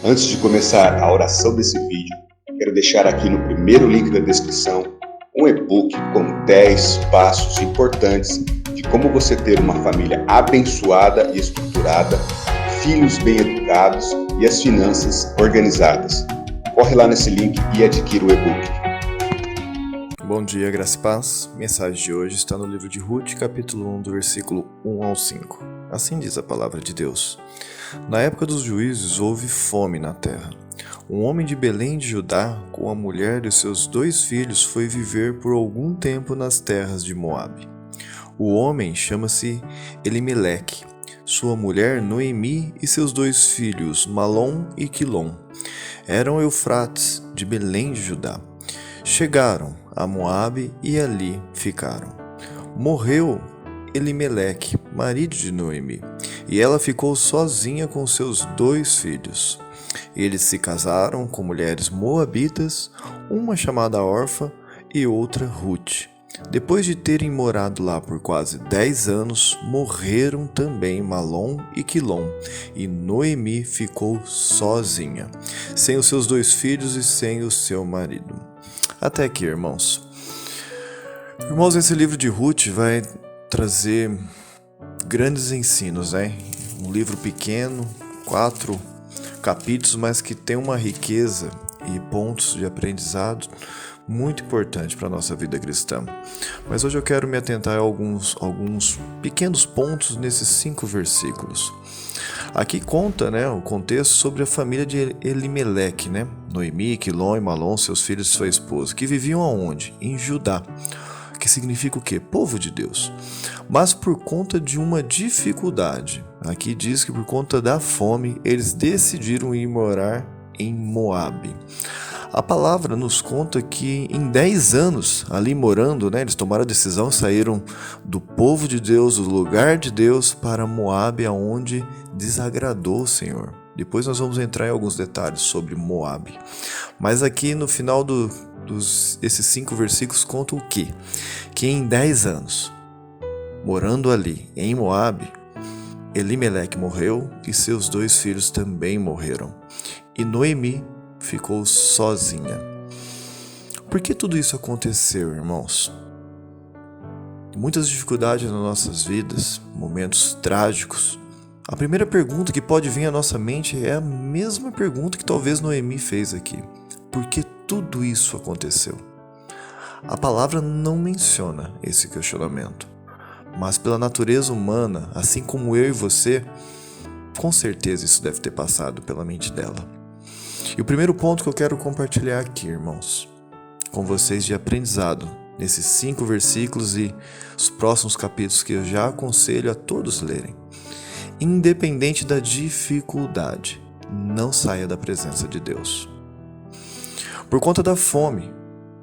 Antes de começar a oração desse vídeo, quero deixar aqui no primeiro link da descrição um e-book com 10 passos importantes de como você ter uma família abençoada e estruturada, filhos bem educados e as finanças organizadas. Corre lá nesse link e adquira o e-book. Bom dia, graça e paz. Mensagem de hoje está no livro de Ruth, capítulo 1, do versículo 1 ao 5. Assim diz a palavra de Deus. Na época dos juízes houve fome na terra. Um homem de Belém de Judá, com a mulher e seus 2 filhos, foi viver por algum tempo nas terras de Moabe. O homem chama-se Elimeleque, sua mulher Noemi e seus 2 filhos, Malom e Quilom. Eram Eufrates, de Belém de Judá. Chegaram a Moabe e ali ficaram. Morreu Elimeleque, marido de Noemi, e ela ficou sozinha com seus 2 filhos. Eles se casaram com mulheres moabitas, uma chamada Orfa e outra Ruth. Depois de terem morado lá por quase 10 anos, morreram também Malom e Quilom, e Noemi ficou sozinha, sem os seus 2 filhos e sem o seu marido. Até aqui, irmãos. Irmãos, esse livro de Ruth vai trazer grandes ensinos, né? Um livro pequeno, 4 capítulos, mas que tem uma riqueza e pontos de aprendizado muito importante para a nossa vida cristã. Mas hoje eu quero me atentar a alguns pequenos pontos nesses 5 versículos. Aqui conta, o contexto sobre a família de Elimeleque, Noemi, Quilom e Malom, seus filhos e sua esposa, que viviam aonde? Em Judá, que significa o quê? Povo de Deus. Mas por conta de uma dificuldade, aqui diz que por conta da fome, eles decidiram ir morar em Moabe. A palavra nos conta que em 10 anos ali morando, eles tomaram a decisão, saíram do povo de Deus, do lugar de Deus, para Moabe, aonde desagradou o Senhor. Depois nós vamos entrar em alguns detalhes sobre Moabe. Mas aqui no final esses 5 versículos contam o quê? Que em 10 anos, morando ali em Moabe, Elimeleque morreu e seus 2 filhos também morreram. E Noemi ficou sozinha. Por que tudo isso aconteceu, irmãos? Muitas dificuldades nas nossas vidas, momentos trágicos. A primeira pergunta que pode vir à nossa mente é a mesma pergunta que talvez Noemi fez aqui. Por que tudo isso aconteceu? A palavra não menciona esse questionamento, mas pela natureza humana, assim como eu e você, com certeza isso deve ter passado pela mente dela. E o primeiro ponto que eu quero compartilhar aqui, irmãos, com vocês de aprendizado, nesses 5 versículos e os próximos capítulos que eu já aconselho a todos lerem. Independente da dificuldade, não saia da presença de Deus. Por conta da fome,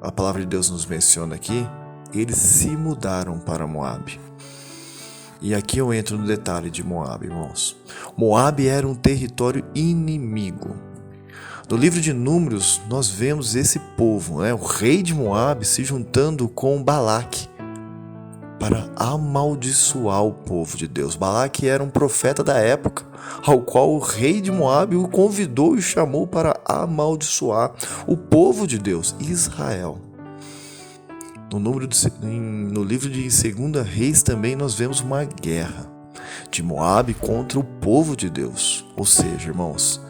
a palavra de Deus nos menciona aqui, eles se mudaram para Moabe. E aqui eu entro no detalhe de Moabe, irmãos. Moabe era um território inimigo. No livro de Números, nós vemos esse povo, o rei de Moabe, se juntando com Balaque para amaldiçoar o povo de Deus. Balaque era um profeta da época, ao qual o rei de Moabe o convidou e chamou para amaldiçoar o povo de Deus, Israel. No livro de 2 Reis também nós vemos uma guerra de Moabe contra o povo de Deus. Ou seja, irmãos,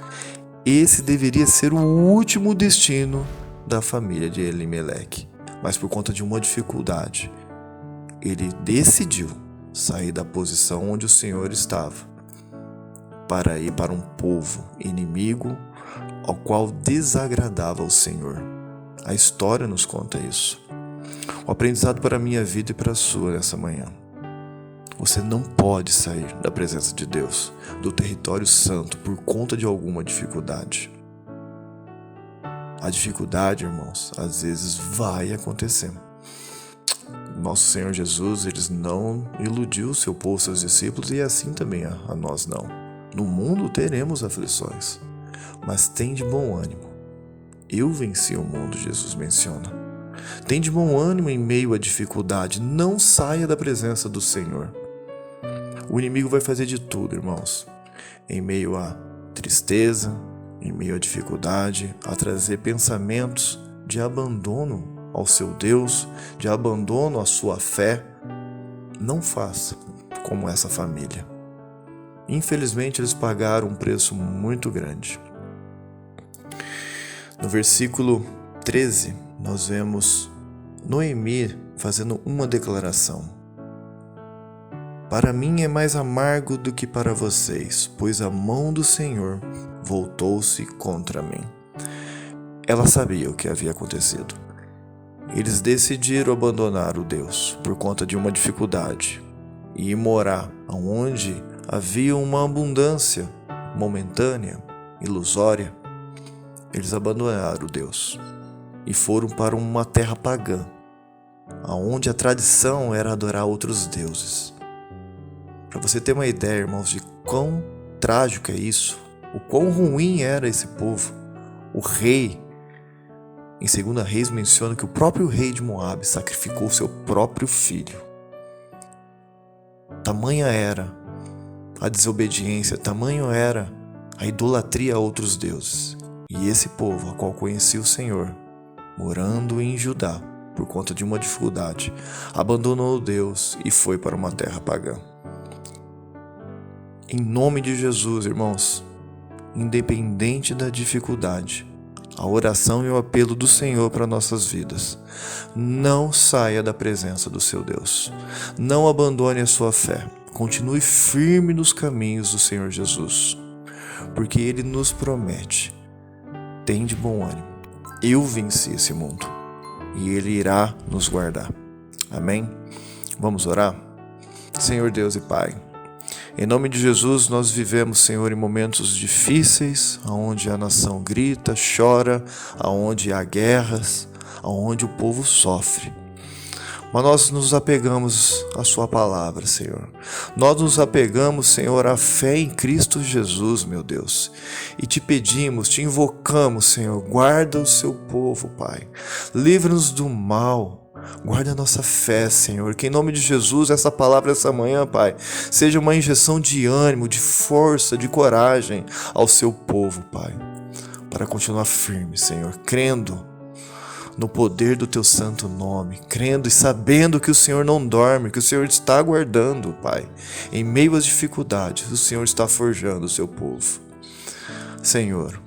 esse deveria ser o último destino da família de Elimeleque. Mas por conta de uma dificuldade, ele decidiu sair da posição onde o Senhor estava para ir para um povo inimigo ao qual desagradava o Senhor. A história nos conta isso. O aprendizado para a minha vida e para a sua nessa manhã. Você não pode sair da presença de Deus, do território santo, por conta de alguma dificuldade. A dificuldade, irmãos, às vezes vai acontecer. Nosso Senhor Jesus, ele não iludiu seu povo, seus discípulos, e assim também a nós não. No mundo teremos aflições, mas tem de bom ânimo. Eu venci o mundo, Jesus menciona. Tem de bom ânimo em meio à dificuldade, não saia da presença do Senhor. O inimigo vai fazer de tudo, irmãos, em meio à tristeza, em meio à dificuldade, a trazer pensamentos de abandono ao seu Deus, de abandono à sua fé, não faça como essa família. Infelizmente, eles pagaram um preço muito grande. No versículo 13, nós vemos Noemi fazendo uma declaração. Para mim é mais amargo do que para vocês, pois a mão do Senhor voltou-se contra mim. Ela sabia o que havia acontecido. Eles decidiram abandonar o Deus por conta de uma dificuldade e ir morar onde havia uma abundância momentânea, ilusória. Eles abandonaram o Deus e foram para uma terra pagã, onde a tradição era adorar outros deuses. Para você ter uma ideia, irmãos, de quão trágico é isso, o quão ruim era esse povo. O rei, em 2 Reis, menciona que o próprio rei de Moabe sacrificou seu próprio filho. Tamanha era a desobediência, tamanho era a idolatria a outros deuses. E esse povo, a qual conhecia o Senhor, morando em Judá, por conta de uma dificuldade, abandonou Deus e foi para uma terra pagã. Em nome de Jesus, irmãos, independente da dificuldade, a oração e o apelo do Senhor para nossas vidas, não saia da presença do seu Deus. Não abandone a sua fé. Continue firme nos caminhos do Senhor Jesus, porque Ele nos promete: tem de bom ânimo, eu venci esse mundo e Ele irá nos guardar. Amém? Vamos orar? Senhor Deus e Pai, em nome de Jesus, nós vivemos, Senhor, em momentos difíceis, onde a nação grita, chora, onde há guerras, onde o povo sofre. Mas nós nos apegamos à Sua palavra, Senhor. Nós nos apegamos, Senhor, à fé em Cristo Jesus, meu Deus. E te pedimos, te invocamos, Senhor, guarda o seu povo, Pai. Livra-nos do mal. Guarda a nossa fé, Senhor, que em nome de Jesus essa palavra essa manhã, Pai, seja uma injeção de ânimo, de força, de coragem ao seu povo, Pai, para continuar firme, Senhor, crendo no poder do Teu santo nome, crendo e sabendo que o Senhor não dorme, que o Senhor está guardando, Pai, em meio às dificuldades, o Senhor está forjando o seu povo. Senhor,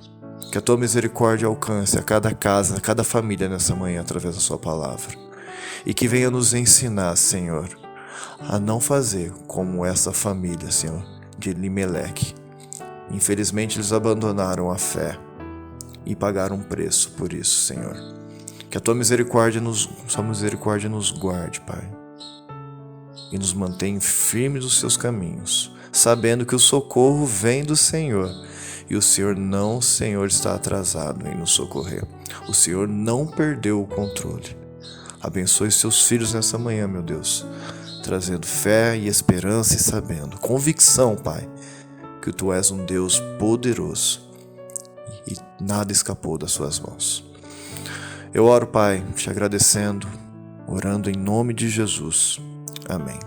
que a Tua misericórdia alcance a cada casa, a cada família nessa manhã através da Sua palavra. E que venha nos ensinar, Senhor, a não fazer como essa família, Senhor, de Elimeleque. Infelizmente, eles abandonaram a fé e pagaram um preço por isso, Senhor. Que a Tua misericórdia nos guarde, Pai, e nos mantenha firmes nos Seus caminhos, sabendo que o socorro vem do Senhor. E o Senhor não, Senhor, está atrasado em nos socorrer. O Senhor não perdeu o controle. Abençoe seus filhos nessa manhã, meu Deus, trazendo fé e esperança e sabendo, convicção, Pai, que Tu és um Deus poderoso e nada escapou das Suas mãos. Eu oro, Pai, te agradecendo, orando em nome de Jesus. Amém.